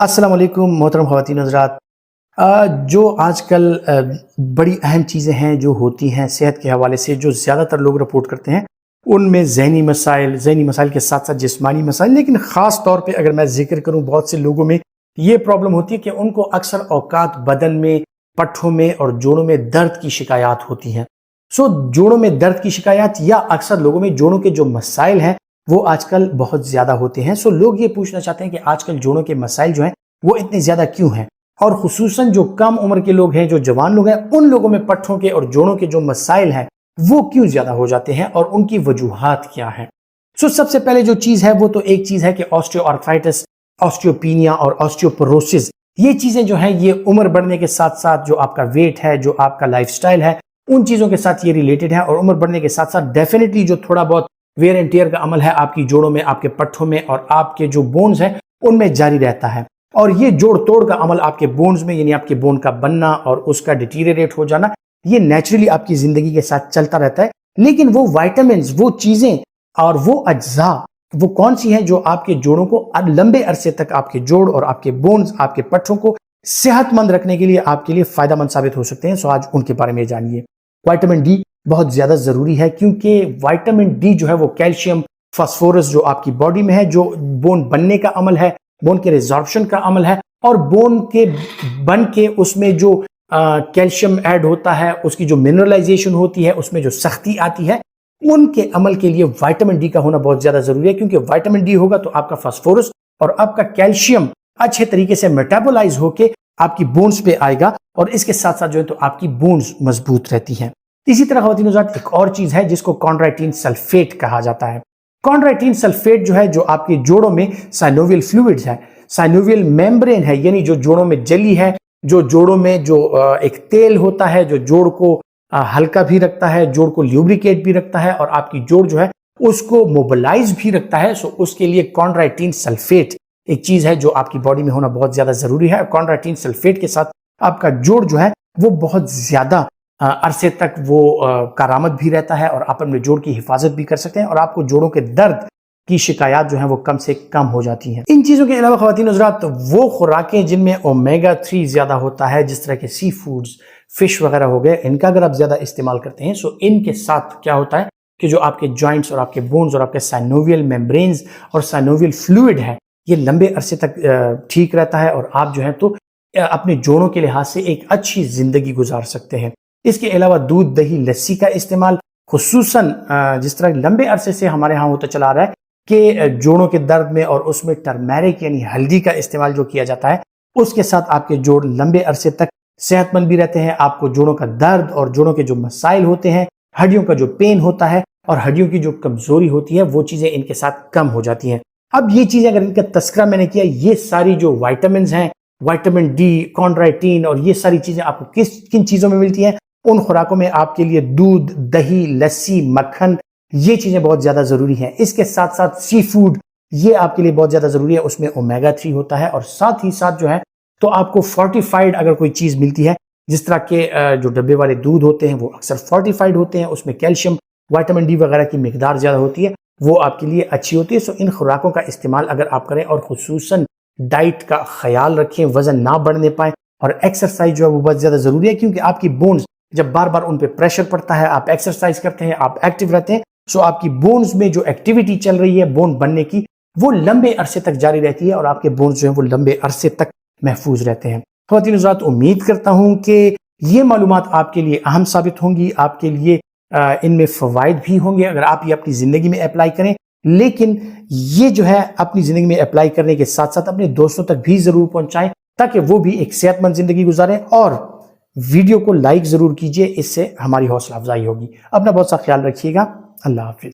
السلام علیکم محترم خواتین حضرات۔ جو آج کل بڑی اہم چیزیں ہیں جو ہوتی ہیں صحت کے حوالے سے، جو زیادہ تر لوگ رپورٹ کرتے ہیں ان میں ذہنی مسائل کے ساتھ ساتھ جسمانی مسائل، لیکن خاص طور پہ اگر میں ذکر کروں بہت سے لوگوں میں یہ پرابلم ہوتی ہے کہ ان کو اکثر اوقات بدن میں، پٹھوں میں اور جوڑوں میں درد کی شکایات ہوتی ہیں۔ جوڑوں میں درد کی شکایات یا اکثر لوگوں میں جوڑوں کے جو مسائل ہیں وہ آج کل بہت زیادہ ہوتے ہیں۔ لوگ یہ پوچھنا چاہتے ہیں کہ آج کل جوڑوں کے مسائل جو ہیں وہ اتنے زیادہ کیوں ہیں، اور خصوصاً جو کم عمر کے لوگ ہیں، جو جوان لوگ ہیں، ان لوگوں میں پٹھوں کے اور جوڑوں کے جو مسائل ہیں وہ کیوں زیادہ ہو جاتے ہیں اور ان کی وجوہات کیا ہیں۔ سب سے پہلے جو چیز ہے وہ تو ایک چیز ہے کہ آسٹیو آرتھرائٹس، آسٹیوپینیا اور آسٹیوپروسس، یہ چیزیں جو ہیں یہ عمر بڑھنے کے ساتھ ساتھ جو آپ کا ویٹ ہے، جو آپ کا لائف سٹائل ہے، ان چیزوں کے ساتھ یہ ریلیٹڈ ہے، اور عمر بڑھنے کے ساتھ ساتھ ڈیفینیٹلی جو تھوڑا بہت ویئر اینڈ ٹیئر کا عمل ہے آپ کی جوڑوں میں، آپ کے پٹھوں میں اور آپ کے جو بونز ہیں ان میں جاری رہتا ہے۔ اور یہ جوڑ توڑ کا عمل آپ کے بونز میں، یعنی آپ کے بون کا بننا اور اس کا ڈیٹیریٹ ہو جانا، یہ نیچرلی آپ کی زندگی کے ساتھ چلتا رہتا ہے۔ لیکن وہ وائٹامنز، وہ چیزیں اور وہ اجزاء وہ کون سی ہیں جو آپ کے جوڑوں کو لمبے عرصے تک، آپ کے جوڑ اور آپ کے بونز، آپ کے پٹھوں کو صحت مند رکھنے کے لیے آپ کے لیے فائدہ مند ثابت ہو سکتے ہیں؟ آج ان کے بارے میں جانیے۔ وائٹامن ڈی بہت زیادہ ضروری ہے، کیونکہ وائٹامن ڈی جو ہے وہ کیلشیم، فاسفورس جو آپ کی باڈی میں ہے، جو بون بننے کا عمل ہے، بون کے ریزارپشن کا عمل ہے، اور بون کے بن کے اس میں جو کیلشیم ایڈ ہوتا ہے، اس کی جو منرلائزیشن ہوتی ہے، اس میں جو سختی آتی ہے، ان کے عمل کے لیے وائٹامن ڈی کا ہونا بہت زیادہ ضروری ہے۔ کیونکہ وائٹامن ڈی ہوگا تو آپ کا فاسفورس اور آپ کا کیلشیم اچھے طریقے سے میٹابولائز ہو کے آپ کی بونز پہ آئے گا، اور اس کے ساتھ ساتھ جو ہے تو آپ کی بونز مضبوط رہتی ہیں۔ اسی طرح خواتین حضرات ایک اور چیز ہے جس کو کونڈرائٹین سلفیٹ کہا جاتا ہے۔ کونڈرائٹین سلفیٹ جو ہے جو آپ کے جوڑوں میں سائنوویل فلوئڈز ہے، سائنوویل میمبرین ہے، یعنی جو جوڑوں میں جلی ہے، جو جوڑوں میں جو ایک تیل ہوتا ہے جو جوڑ کو ہلکا بھی رکھتا ہے، جوڑ کو لیوبریکیٹ بھی رکھتا ہے، اور آپ کی جوڑ جو ہے اس کو موبلائز بھی رکھتا ہے۔ اس کے لیے کونڈرائٹین سلفیٹ ایک چیز ہے جو آپ کی باڈی میں ہونا بہت زیادہ ضروری ہے۔ کونڈرائٹین سلفیٹ کے ساتھ آپ کا جوڑ جو ہے وہ بہت زیادہ عرصے تک وہ کارآمد بھی رہتا ہے، اور آپ اپنے جوڑ کی حفاظت بھی کر سکتے ہیں، اور آپ کو جوڑوں کے درد کی شکایات جو ہیں وہ کم سے کم ہو جاتی ہیں۔ ان چیزوں کے علاوہ خواتین حضرات وہ خوراکیں جن میں اومیگا 3 زیادہ ہوتا ہے، جس طرح کے سی فوڈز، فش وغیرہ ہو گئے، ان کا اگر آپ زیادہ استعمال کرتے ہیں ان کے ساتھ کیا ہوتا ہے کہ جو آپ کے جوائنٹس اور آپ کے بونز اور آپ کے سائنوویل میمبرینز اور سائنوویل فلوئڈ ہے یہ لمبے عرصے تک ٹھیک رہتا ہے، اور آپ جو ہے تو اپنے جوڑوں کے لحاظ سے ایک اچھی زندگی گزار سکتے ہیں۔ اس کے علاوہ دودھ، دہی، لسی کا استعمال، خصوصاً جس طرح لمبے عرصے سے ہمارے ہاں ہوتا چلا رہا ہے کہ جوڑوں کے درد میں اور اس میں ٹرمیرک یعنی ہلدی کا استعمال جو کیا جاتا ہے، اس کے ساتھ آپ کے جوڑ لمبے عرصے تک صحت مند بھی رہتے ہیں۔ آپ کو جوڑوں کا درد اور جوڑوں کے جو مسائل ہوتے ہیں، ہڈیوں کا جو پین ہوتا ہے اور ہڈیوں کی جو کمزوری ہوتی ہے، وہ چیزیں ان کے ساتھ کم ہو جاتی ہیں۔ اب یہ چیزیں اگر ان کا تذکرہ میں نے کیا، یہ ساری جو وائٹامنز ہیں، وائٹامن ڈی، کونڈرائٹین اور یہ ساری چیزیں آپ کو کن چیزوں میں ملتی ہیں؟ ان خوراکوں میں آپ کے لیے دودھ، دہی، لسی، مکھن، یہ چیزیں بہت زیادہ ضروری ہیں۔ اس کے ساتھ ساتھ سی فوڈ، یہ آپ کے لیے بہت زیادہ ضروری ہے، اس میں اومیگا 3 ہوتا ہے، اور ساتھ ہی ساتھ جو ہے تو آپ کو فورٹیفائڈ اگر کوئی چیز ملتی ہے، جس طرح کے جو ڈبے والے دودھ ہوتے ہیں وہ اکثر فورٹیفائڈ ہوتے ہیں، اس میں کیلشیم، وائٹامن ڈی وغیرہ کی مقدار زیادہ ہوتی ہے، وہ آپ کے لیے اچھی ہوتی ہے۔ ان خوراکوں کا استعمال اگر آپ کریں اور خصوصاً ڈائٹ کا خیال رکھیں، وزن نہ بڑھنے پائیں، اور ایکسرسائز جو ہے وہ بہت زیادہ ضروری ہے، کیونکہ آپ کی بونز جب بار بار ان پہ پریشر پڑتا ہے، آپ ایکسرسائز کرتے ہیں، آپ ایکٹیو رہتے ہیں، آپ کی بونز میں جو ایکٹیویٹی چل رہی ہے بون بننے کی، وہ لمبے عرصے تک جاری رہتی ہے، اور آپ کے بونز جو ہیں وہ لمبے عرصے تک محفوظ رہتے ہیں۔ خواتین حضرات امید کرتا ہوں کہ یہ معلومات آپ کے لیے اہم ثابت ہوں گی، آپ کے لیے ان میں فوائد بھی ہوں گے اگر آپ یہ اپنی زندگی میں اپلائی کریں۔ لیکن یہ جو ہے اپنی زندگی میں اپلائی کرنے کے ساتھ ساتھ اپنے دوستوں تک بھی ضرور پہنچائیں، تاکہ وہ بھی ایک صحت مند زندگی گزاریں، اور ویڈیو کو لائک ضرور کیجئے، اس سے ہماری حوصلہ افزائی ہوگی۔ اپنا بہت سا خیال رکھیے گا۔ اللہ حافظ۔